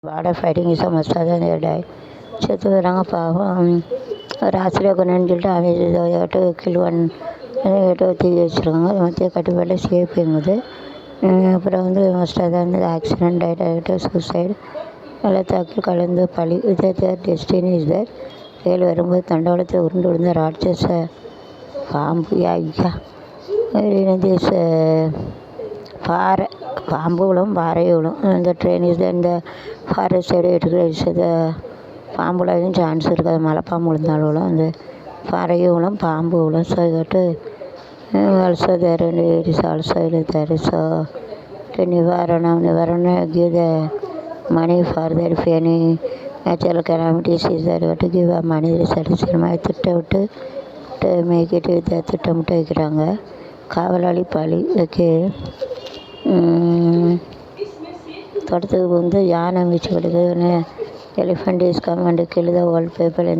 Water fighting is a must other than die. செத்து வராங்க பாவம். ஒரு ஆசிரியர் கொண்டுன்னு சொல்லிட்டு அவங்க கில் ஒன் தூக்கி வச்சுருக்காங்க. மத்திய கட்டுப்பாடு சிஏபிங்குது. அப்புறம் மஸ்ட் அதான் ஆக்சிடென்ட் ஆகிட்டு சூசைடு எல்லாத்தாக்கும் கலந்து பழி விதர் டெஸ்டினி இஸ் தேர். வேல் வரும்போது தண்டவாளத்தில் உருண்டு விழுந்த ராட்சச பாம்பு ஐயா திஸ் பாறை பாம்பு விழும் பாறை விழும். இந்த ட்ரெயின் இஸ் இந்த ஃபாரஸ்ட் சைடு எடுக்கிற பாம்பு விழும் சான்ஸ் இருக்காது. மலைப்பாம்பு விழுந்தாலும் விழும். அந்த பாறையும் விழும் பாம்பு விழும். ஸோ கேட்டு also there is also there so நிவாரணம் give the money for their any natural calamities is there to give a money satisfaction மாதிரி திட்டமிட்டு மேய்க்கிட்டு திட்டமிட்டு வைக்கிறாங்க. காவலாளி பழி ஓகே. தோட்டத்துக்கு யானை மிச்சு கொடுக்குதுன்னு elephant is come and kill the old people.